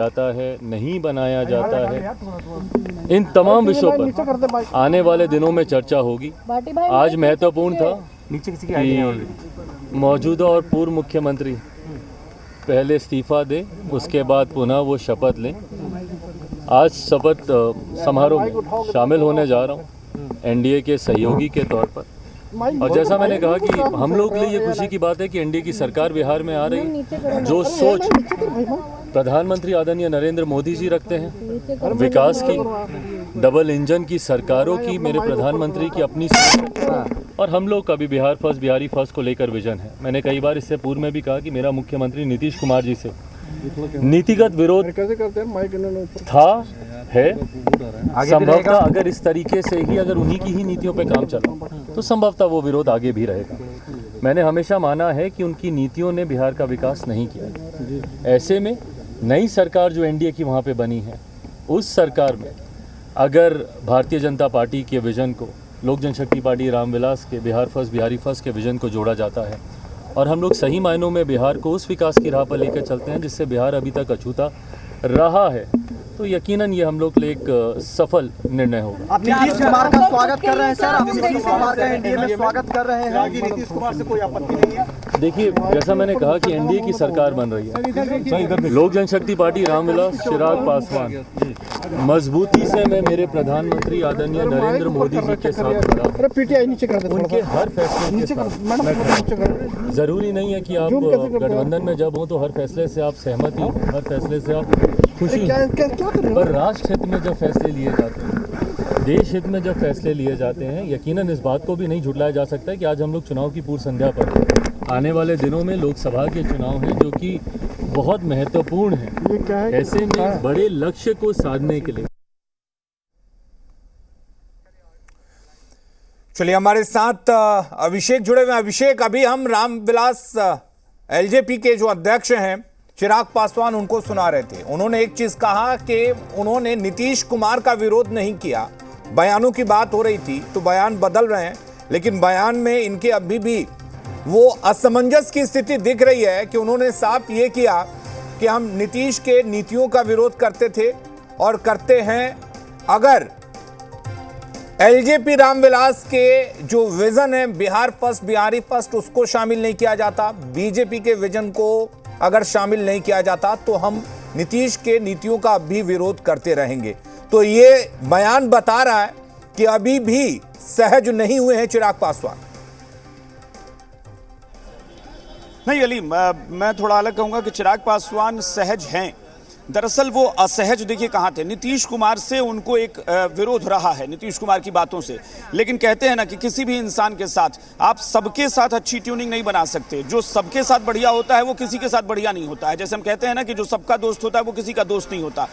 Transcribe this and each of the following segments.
जाता है, नहीं बनाया जाता है, इन तमाम विषयों पर आने वाले दिनों में चर्चा होगी। आज महत्वपूर्ण था कि मौजूदा और पूर्व मुख्यमंत्री पहले इस्तीफा दें, उसके बाद पुनः वो शपथ लें। आज शपथ समारोह में शामिल होने जा रहा हूँ एनडीए के सहयोगी के तौर पर। और जैसा मैंने कहा कि हम लोग के लिए ये खुशी की बात है कि एनडीए की सरकार बिहार में आ रही है। जो सोच प्रधानमंत्री आदरणीय नरेंद्र मोदी जी रखते हैं विकास की, डबल इंजन की सरकारों की, मेरे प्रधानमंत्री की अपनी सोच है और हम लोग का भी बिहार फर्स्ट, बिहारी फर्स्ट को लेकर विजन है। मैंने कई बार इससे पूर्व में भी कहा कि मेरा मुख्यमंत्री नीतीश कुमार जी से नीतिगत विरोध था, है। संभवतः अगर इस तरीके से ही, अगर उन्हीं की ही नीतियों पे काम चला तो संभवतः वो विरोध आगे भी रहेगा। मैंने हमेशा माना है कि उनकी नीतियों ने बिहार का विकास नहीं किया। ऐसे में नई सरकार जो एनडीए की वहाँ पे बनी है, उस सरकार में अगर भारतीय जनता पार्टी के विजन को लोक जनशक्ति पार्टी रामविलास के बिहार फर्स्ट, बिहारी फर्स्ट के विजन को जोड़ा जाता है और हम लोग सही मायनों में बिहार को उस विकास की राह पर लेकर चलते हैं जिससे बिहार अभी तक अछूता रहा है, तो यकीनन ये हम लोग के लिए एक सफल निर्णय होगा। आप नीतीश कुमार का स्वागत कर रहे हैं सर, आप नीतीश कुमार का एनडीए में स्वागत कर रहे हैं कि नीतीश कुमार से कोई आपत्ति नहीं है? देखिए, जैसा मैंने कहा कि एनडीए की सरकार बन रही है, लोक जनशक्ति पार्टी रामविलास, चिराग पासवान, मजबूती से मैं मेरे प्रधानमंत्री आदरणीय नरेंद्र मोदी जी के साथ खड़ा। उनके हर फैसले के साथ, जरूरी नहीं है कि आप गठबंधन में जब हो तो हर फैसले से आप सहमत ही, हर फैसले से आप खुशी, पर राष्ट्र हित में जब फैसले लिए जाते हैं, देश हित में जब फैसले लिए जाते हैं, यकीनन इस बात को भी नहीं झुटलाया जा सकता है कि आज हम लोग चुनाव की पूर्व संध्या पर, आने वाले दिनों में लोकसभा के चुनाव हैं जो कि बहुत महत्वपूर्ण है। ऐसे में बड़े लक्ष्य को साधने के लिए चलिए हमारे साथ अभिषेक जुड़े हुए हैं। अभिषेक, अभी हम रामविलास एलजेपी के जो अध्यक्ष हैं चिराग पासवान, उनको सुना रहे थे। उन्होंने एक चीज कहा कि उन्होंने नीतीश कुमार का विरोध नहीं किया। बयानों की बात हो रही थी तो बयान बदल रहे हैं, लेकिन बयान में इनके अभी भी वो असमंजस की स्थिति दिख रही है कि उन्होंने साफ ये किया कि हम नीतीश के नीतियों का विरोध करते थे और करते हैं। अगर एलजेपी रामविलास के जो विजन है बिहार फर्स्ट, बिहारी फर्स्ट, उसको शामिल नहीं किया जाता, बीजेपी के विजन को अगर शामिल नहीं किया जाता तो हम नीतीश के नीतियों का भी विरोध करते रहेंगे। तो ये बयान बता रहा है कि अभी भी सहज नहीं हुए हैं चिराग पासवान। नहीं अली, मैं थोड़ा अलग कहूंगा कि चिराग पासवान सहज हैं। दरअसल वो असहज देखिए कहाँ थे। नीतीश कुमार से उनको एक विरोध रहा है, नीतीश कुमार की बातों से, लेकिन कहते हैं ना कि किसी भी इंसान के साथ आप सबके साथ अच्छी ट्यूनिंग नहीं बना सकते। जो सबके साथ बढ़िया होता है वो किसी के साथ बढ़िया नहीं होता है। जैसे हम कहते हैं ना कि जो सबका दोस्त होता है वो किसी का दोस्त नहीं होता।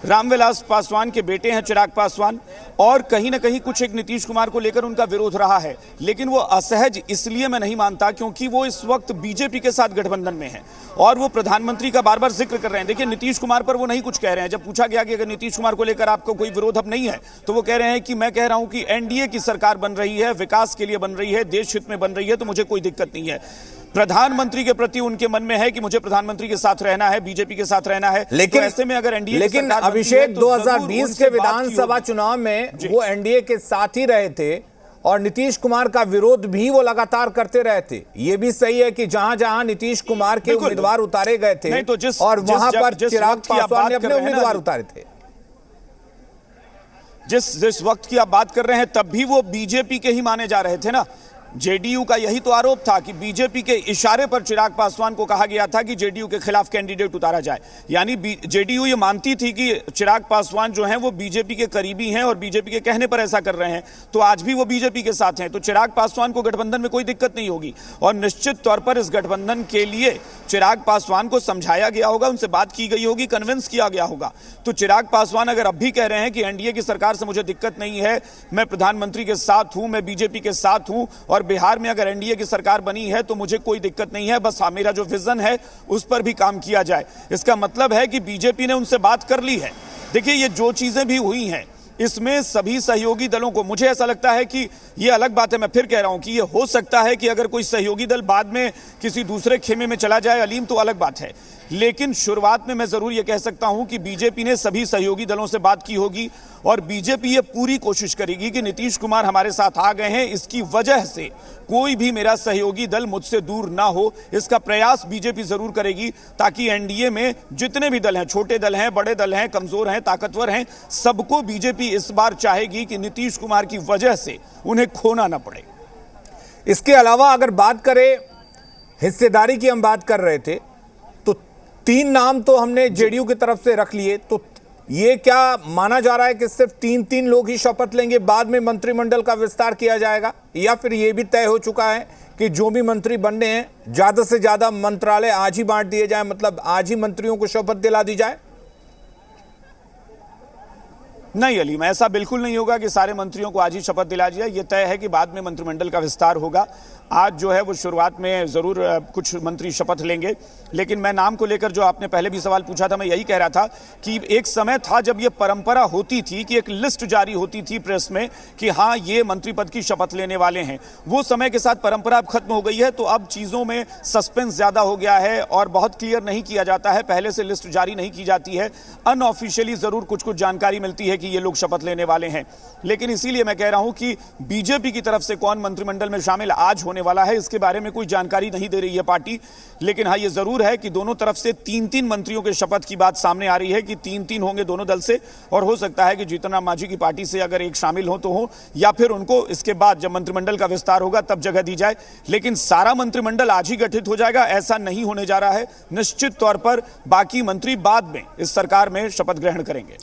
रामविलास पासवान के बेटे हैं चिराग पासवान, और कहीं ना कहीं कुछ एक नीतीश कुमार को लेकर उनका विरोध रहा है, लेकिन वो असहज इसलिए मैं नहीं मानता क्योंकि वो इस वक्त बीजेपी के साथ गठबंधन में है और वो प्रधानमंत्री का बार बार जिक्र कर रहे हैं। देखिए, नीतीश कुमार पर वो नहीं कुछ कह रहे हैं। जब पूछा गया कि अगर नीतीश कुमार को लेकर आपको कोई विरोध अब नहीं है, तो वो कह रहे हैं कि मैं कह रहा हूं कि एनडीए की सरकार बन रही है, विकास के लिए बन रही है, देश हित में बन रही है, तो मुझे कोई दिक्कत नहीं है। प्रधानमंत्री के प्रति उनके मन में है कि मुझे प्रधानमंत्री के साथ रहना है, बीजेपी के साथ रहना है। लेकिन तो ऐसे में अगर एनडीए, लेकिन अभिषेक 2020 के विधानसभा चुनाव में वो एनडीए के साथ ही रहे थे और नीतीश कुमार का विरोध भी वो लगातार करते रहे थे। ये भी सही है कि जहां जहां नीतीश कुमार के उम्मीदवार उतारे गए थे तो और वहां पर चिराग पासवान ने अपने उम्मीदवार उतारे थे। जिस वक्त की आप बात कर रहे हैं तब भी वो बीजेपी के ही माने जा रहे थे ना। जेडीयू का यही तो आरोप था कि बीजेपी के इशारे पर चिराग पासवान को कहा गया था कि जेडीयू के खिलाफ कैंडिडेट उतारा जाए। यानी जेडीयू ये मानती थी कि चिराग पासवान जो हैं वो बीजेपी के करीबी हैं और बीजेपी के कहने पर ऐसा कर रहे हैं, तो आज भी वो बीजेपी के साथ हैं। तो चिराग पासवान को गठबंधन में कोई दिक्कत नहीं होगी और निश्चित तौर पर इस गठबंधन के लिए चिराग पासवान को समझाया गया होगा, उनसे बात की गई होगी, कन्विंस किया गया होगा। तो चिराग पासवान अगर अब भी कह रहे हैं कि एनडीए की सरकार से मुझे दिक्कत नहीं है, मैं प्रधानमंत्री के साथ हूं, मैं बीजेपी के साथ हूं और बिहार में अगर एनडीए की सरकार बनी है तो मुझे कोई दिक्कत नहीं है, बस मेरा जो विजन है उस पर भी काम किया जाए, इसका मतलब है कि बीजेपी ने उनसे बात कर ली है। देखिए, ये जो चीजें भी हुई हैं इसमें सभी सहयोगी दलों को, मुझे ऐसा लगता है कि ये अलग बात है, मैं फिर कह रहा हूं कि ये हो सकता है कि अगर कोई सहयोगी दल बाद में किसी दूसरे खेमे में चला जाए अलीम, तो अलग बात है, लेकिन शुरुआत में मैं जरूर यह कह सकता हूं कि बीजेपी ने सभी सहयोगी दलों से बात की होगी और बीजेपी ये पूरी कोशिश करेगी कि नीतीश कुमार हमारे साथ आ गए हैं, इसकी वजह से कोई भी मेरा सहयोगी दल मुझसे दूर ना हो। इसका प्रयास बीजेपी जरूर करेगी ताकि एनडीए में जितने भी दल हैं, छोटे दल हैं, बड़े दल हैं, कमजोर हैं, ताकतवर हैं, सबको बीजेपी इस बार चाहेगी कि नीतीश कुमार की वजह से उन्हें खोना ना पड़े। इसके अलावा अगर बात करें हिस्सेदारी की, हम बात कर रहे थे तो 3 नाम तो हमने जेडीयू की तरफ से रख लिए, तो ये क्या माना जा रहा है कि सिर्फ 3 लोग ही शपथ लेंगे, बाद में मंत्रिमंडल का विस्तार किया जाएगा, या फिर यह भी तय हो चुका है कि जो भी मंत्री बनने हैं ज्यादा से ज्यादा मंत्रालय आज ही बांट दिए जाए, मतलब आज ही मंत्रियों को शपथ दिला दी जाए? नहीं अलीम, ऐसा बिल्कुल नहीं होगा कि सारे मंत्रियों को आज ही शपथ दिला दिया। यह तय है कि बाद में मंत्रिमंडल का विस्तार होगा। आज जो है वो शुरुआत में जरूर कुछ मंत्री शपथ लेंगे, लेकिन मैं नाम को लेकर जो आपने पहले भी सवाल पूछा था, मैं यही कह रहा था कि एक समय था जब ये परंपरा होती थी कि एक लिस्ट जारी होती थी प्रेस में कि हाँ ये मंत्री पद की शपथ लेने वाले हैं। वो समय के साथ परंपरा अब खत्म हो गई है, तो अब चीजों में सस्पेंस ज्यादा हो गया है और बहुत क्लियर नहीं किया जाता है, पहले से लिस्ट जारी नहीं की जाती है। अनऑफिशियली जरूर कुछ कुछ जानकारी मिलती है कि ये लोग शपथ लेने वाले हैं, लेकिन इसीलिए मैं कह रहा हूं कि बीजेपी की तरफ से कौन मंत्रिमंडल में शामिल आज होने वाला है इसके बारे में कोई जानकारी नहीं दे रही है पार्टी। लेकिन हाँ ये जरूर है कि दोनों तरफ से 3 मंत्रियों के शपथ की बात सामने आ रही है कि 3 होंगे दोनों दल से, और हो सकता है कि जीतन राम मांझी की पार्टी से अगर एक शामिल हो तो हो, या फिर उनको इसके बाद जब मंत्रिमंडल का विस्तार होगा तब जगह दी जाए। लेकिन सारा मंत्रिमंडल आज ही गठित हो जाएगा ऐसा नहीं होने जा रहा है। निश्चित तौर पर बाकी मंत्री बाद में इस सरकार में शपथ ग्रहण करेंगे।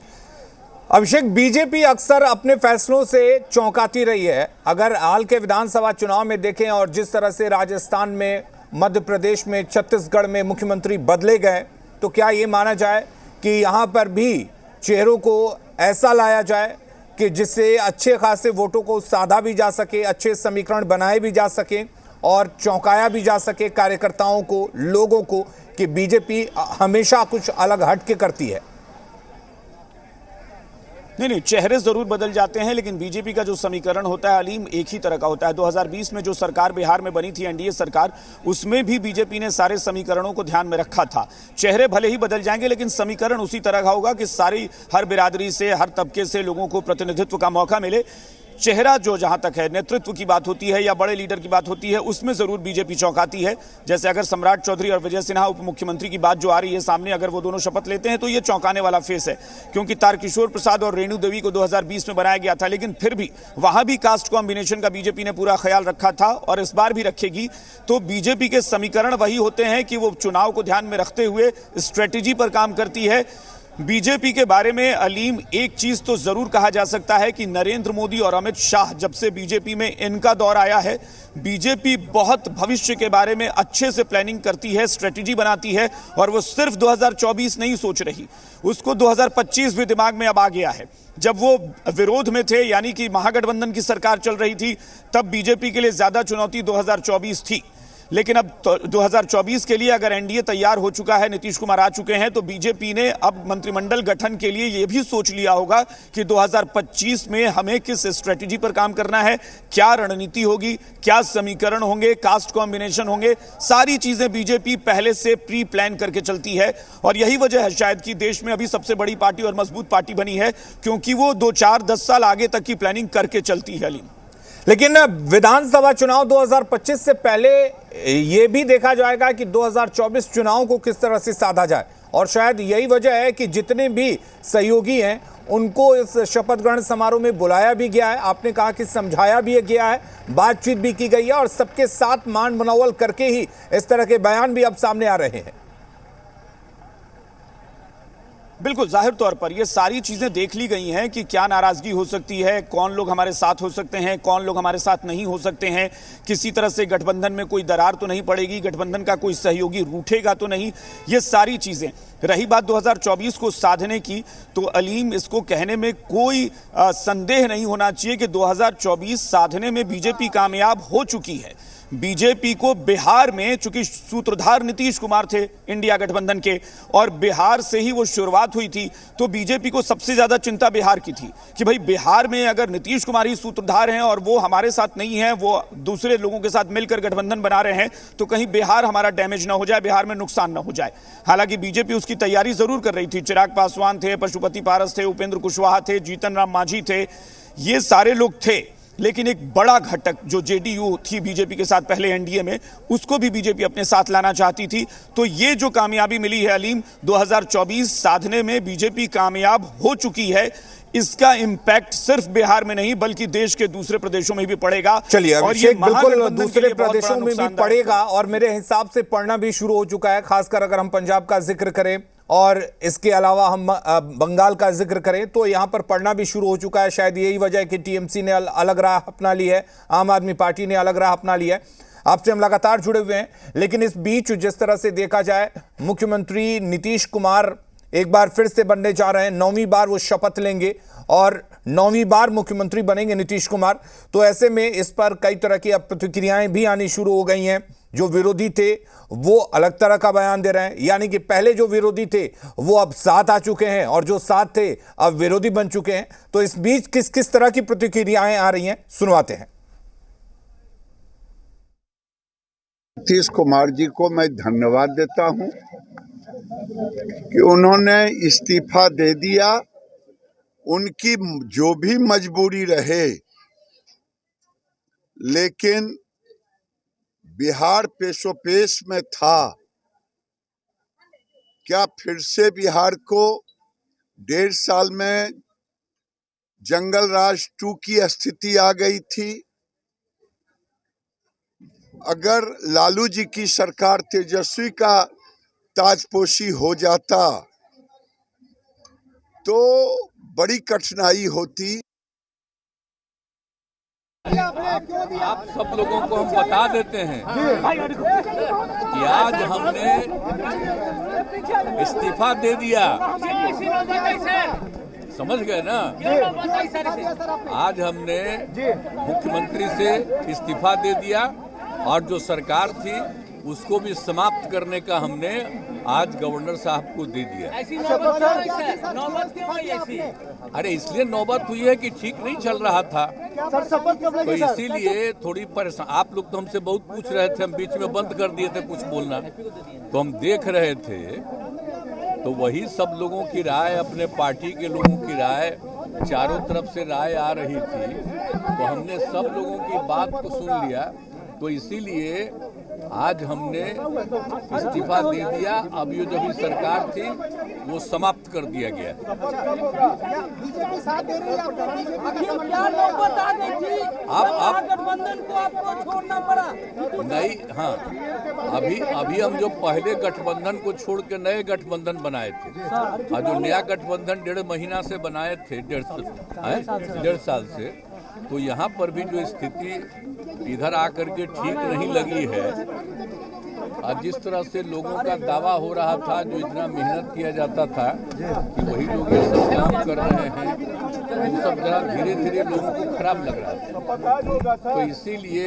अभिषेक, बीजेपी अक्सर अपने फैसलों से चौंकाती रही है। अगर हाल के विधानसभा चुनाव में देखें और जिस तरह से राजस्थान में, मध्य प्रदेश में, छत्तीसगढ़ में मुख्यमंत्री बदले गए, तो क्या ये माना जाए कि यहां पर भी चेहरों को ऐसा लाया जाए कि जिससे अच्छे खासे वोटों को साधा भी जा सके, अच्छे समीकरण बनाए भी जा सके और चौंकाया भी जा सके कार्यकर्ताओं को, लोगों को, कि बीजेपी हमेशा कुछ अलग हट के करती है? नहीं, चेहरे जरूर बदल जाते हैं, लेकिन बीजेपी का जो समीकरण होता है अलीम एक ही तरह का होता है। 2020 में जो सरकार बिहार में बनी थी, एनडीए सरकार, उसमें भी बीजेपी ने सारे समीकरणों को ध्यान में रखा था। चेहरे भले ही बदल जाएंगे लेकिन समीकरण उसी तरह का होगा कि हर बिरादरी से, हर तबके से लोगों को प्रतिनिधित्व का मौका मिले। चेहरा जो जहां तक है, नेतृत्व की बात होती है या बड़े लीडर की बात होती है, उसमें जरूर बीजेपी चौंकाती है। जैसे अगर सम्राट चौधरी और विजय सिन्हा उप मुख्यमंत्री की बात जो आ रही है सामने, अगर वो दोनों शपथ लेते हैं तो ये चौंकाने वाला फेस है, क्योंकि तारकिशोर प्रसाद और रेणु देवी को 2020 में बनाया गया था, लेकिन फिर भी वहां भी कास्ट कॉम्बिनेशन का बीजेपी ने पूरा ख्याल रखा था और इस बार भी रखेगी। तो बीजेपी के समीकरण वही होते हैं कि वो चुनाव को ध्यान में रखते हुए स्ट्रेटेजी पर काम करती है। बीजेपी के बारे में अलीम एक चीज तो जरूर कहा जा सकता है कि नरेंद्र मोदी और अमित शाह जब से बीजेपी में इनका दौर आया है, बीजेपी बहुत भविष्य के बारे में अच्छे से प्लानिंग करती है, स्ट्रेटेजी बनाती है, और वो सिर्फ 2024 नहीं सोच रही, उसको 2025 भी दिमाग में अब आ गया है। जब वो विरोध में थे, यानी कि महागठबंधन की सरकार चल रही थी, तब बीजेपी के लिए ज्यादा चुनौती 2024 थी, लेकिन अब 2024 के लिए अगर एनडीए तैयार हो चुका है, नीतीश कुमार आ चुके हैं, तो बीजेपी ने अब मंत्रिमंडल गठन के लिए यह भी सोच लिया होगा कि 2025 में हमें किस स्ट्रेटेजी पर काम करना है, क्या रणनीति होगी, क्या समीकरण होंगे, कास्ट कॉम्बिनेशन होंगे, सारी चीजें बीजेपी पहले से प्री प्लान करके चलती है। और यही वजह है शायद कि देश में अभी सबसे बड़ी पार्टी और मजबूत पार्टी बनी है, क्योंकि वो 2, 4, 10 साल आगे तक की प्लानिंग करके चलती है। लेकिन विधानसभा चुनाव 2025 से पहले यह भी देखा जाएगा कि 2024 चुनाव को किस तरह से साधा जाए, और शायद यही वजह है कि जितने भी सहयोगी हैं उनको इस शपथ ग्रहण समारोह में बुलाया भी गया है। आपने कहा कि समझाया भी गया है, बातचीत भी की गई है, और सबके साथ मान मनौवल करके ही इस तरह के बयान भी अब सामने आ रहे हैं। बिल्कुल, जाहिर तौर पर ये सारी चीजें देख ली गई हैं कि क्या नाराजगी हो सकती है, कौन लोग हमारे साथ हो सकते हैं, कौन लोग हमारे साथ नहीं हो सकते हैं, किसी तरह से गठबंधन में कोई दरार तो नहीं पड़ेगी, गठबंधन का कोई सहयोगी रूठेगा तो नहीं, ये सारी चीजें। रही बात 2024 को साधने की, तो अलीम इसको कहने में कोई संदेह नहीं होना चाहिए कि 2024 साधने में बीजेपी कामयाब हो चुकी है। बीजेपी को बिहार में, चूंकि सूत्रधार नीतीश कुमार थे इंडिया गठबंधन के और बिहार से ही वो शुरुआत हुई थी, तो बीजेपी को सबसे ज्यादा चिंता बिहार की थी कि भाई बिहार में अगर नीतीश कुमार ही सूत्रधार हैं और वो हमारे साथ नहीं है, वो दूसरे लोगों के साथ मिलकर गठबंधन बना रहे हैं, तो कहीं बिहार हमारा डैमेज ना हो जाए, बिहार में नुकसान ना हो जाए। हालांकि बीजेपी उसकी तैयारी जरूर कर रही थी। चिराग पासवान थे, पशुपति पारस थे, उपेंद्र कुशवाहा थे, जीतन राम मांझी थे, ये सारे लोग थे। लेकिन एक बड़ा घटक जो जेडीयू थी बीजेपी के साथ पहले एनडीए में, उसको भी बीजेपी अपने साथ लाना चाहती थी। तो ये जो कामयाबी मिली है अलीम 2024 साधने में, बीजेपी कामयाब हो चुकी है। इसका इंपैक्ट सिर्फ बिहार में नहीं बल्कि देश के दूसरे प्रदेशों में भी पड़ेगा। चलिए अभिषेक, बिल्कुल दूसरे प्रदेशों में भी पड़ेगा और मेरे हिसाब से पड़ना भी शुरू हो चुका है, खासकर अगर हम पंजाब का जिक्र करें और इसके अलावा हम बंगाल का जिक्र करें तो यहां पर पड़ना भी शुरू हो चुका है। शायद यही वजह है कि टीएमसी ने अलग राह अपना ली है, आम आदमी पार्टी ने अलग राह अपना लिया है। आपसे हम लगातार जुड़े हुए हैं, लेकिन इस बीच जिस तरह से देखा जाए, मुख्यमंत्री नीतीश कुमार एक बार फिर से बनने जा रहे हैं, 9वीं बार वो शपथ लेंगे और 9वीं बार मुख्यमंत्री बनेंगे नीतीश कुमार। तो ऐसे में इस पर कई तरह की अब प्रतिक्रियाएं भी आनी शुरू हो गई हैं। जो विरोधी थे वो अलग तरह का बयान दे रहे हैं, यानी कि पहले जो विरोधी थे वो अब साथ आ चुके हैं और जो साथ थे अब विरोधी बन चुके हैं। तो इस बीच किस किस तरह की प्रतिक्रियाएं आ रही हैं, सुनवाते हैं। नीतीश कुमार जी को मैं धन्यवाद देता हूं कि उन्होंने इस्तीफा दे दिया। उनकी जो भी मजबूरी रहे, लेकिन बिहार पेशोपेश में था। क्या फिर से बिहार को 1.5 साल में जंगल राज 2 की स्थिति आ गई थी? अगर लालू जी की सरकार तेजस्वी का ताजपोशी हो जाता तो बड़ी कठिनाई होती। आप सब लोगों को हम बता देते हैं कि आज हमने इस्तीफा दे दिया, समझ गए ना? आज हमने मुख्यमंत्री से इस्तीफा दे दिया और जो सरकार थी उसको भी समाप्त करने का हमने आज गवर्नर साहब को दे दिया। अरे इसलिए नौबत हुई है कि ठीक नहीं चल रहा था, तो इसीलिए थोड़ी परेशान। आप लोग तो हमसे बहुत पूछ रहे थे, हम बीच में बंद कर दिए थे कुछ बोलना, तो हम देख रहे थे। तो वही सब लोगों की राय, अपने पार्टी के लोगों की राय, चारों तरफ से राय आ रही थी, तो हमने सब लोगों की बात को सुन लिया। तो इसीलिए आज हमने इस्तीफा दे दिया। अब ये जो भी सरकार थी वो समाप्त कर दिया गया। आप गठबंधन को आपको छोड़ना पड़ा नहीं? हाँ, अभी हम जो पहले गठबंधन को छोड़ के नए गठबंधन बनाए थे, और जो नया गठबंधन 1.5 महीना से बनाए थे, 1.5 साल से, तो यहाँ पर भी जो स्थिति इधर आकर के ठीक नहीं लगी है। और जिस तरह से लोगों का दावा हो रहा था, जो इतना मेहनत किया जाता था कि वही लोग ये सब काम कर रहे हैं, वो सब जरा धीरे धीरे लोगों को खराब लग रहा था। तो इसीलिए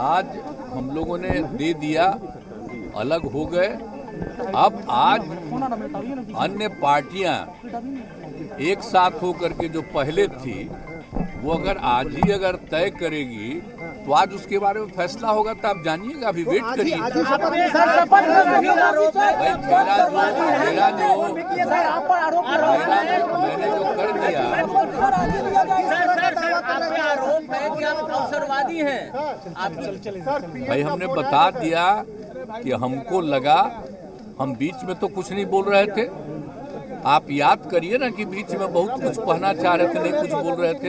आज हम लोगों ने दे दिया, अलग हो गए। अब आज अन्य पार्टियां एक साथ होकर के जो पहले थी वो अगर आज ही अगर तय करेगी तो आज उसके बारे में फैसला होगा। तो आप जानिएगा, अभी वेट करिए। मैंने जो कर दिया, अवसरवादी हैं भाई, हमने बता दिया कि हमको लगा, हम बीच में तो कुछ नहीं बोल रहे थे। आप याद करिए ना कि बीच में बहुत कुछ कहना चाह रहे थे, नहीं कुछ बोल रहे थे।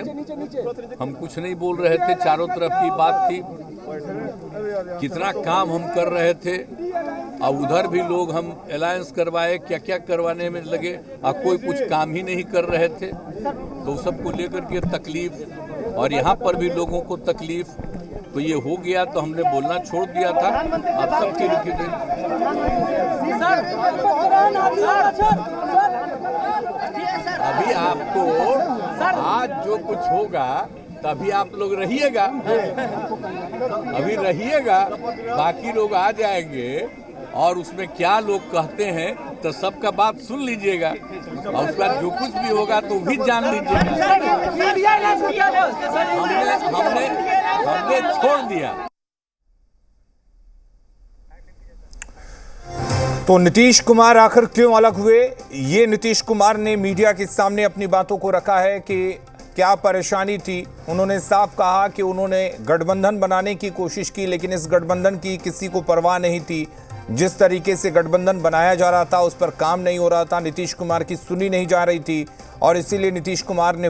हम कुछ नहीं बोल रहे थे, चारों तरफ की बात थी, कितना काम हम कर रहे थे। और उधर भी लोग हम अलायंस करवाए, क्या क्या करवाने में लगे, और कोई कुछ काम ही नहीं कर रहे थे। तो सबको लेकर के तकलीफ, और यहाँ पर भी लोगों को तकलीफ, तो ये हो गया। तो हमने बोलना छोड़ दिया था। आप सबके लिखे अभी आपको आज जो कुछ होगा तभी आप लोग रहिएगा, अभी रहिएगा, बाकी लोग आ जाएंगे और उसमें क्या लोग कहते हैं तो सबका बात सुन लीजिएगा और उसके बाद जो कुछ भी होगा तो भी जान लीजिएगा। हमने छोड़ दिया। तो नीतीश कुमार आखिर क्यों अलग हुए, ये नीतीश कुमार ने मीडिया के सामने अपनी बातों को रखा है कि क्या परेशानी थी। उन्होंने साफ कहा कि उन्होंने गठबंधन बनाने की कोशिश की, लेकिन इस गठबंधन की किसी को परवाह नहीं थी। जिस तरीके से गठबंधन बनाया जा रहा था उस पर काम नहीं हो रहा था, नीतीश कुमार की सुनी नहीं जा रही थी और इसीलिए नीतीश कुमार ने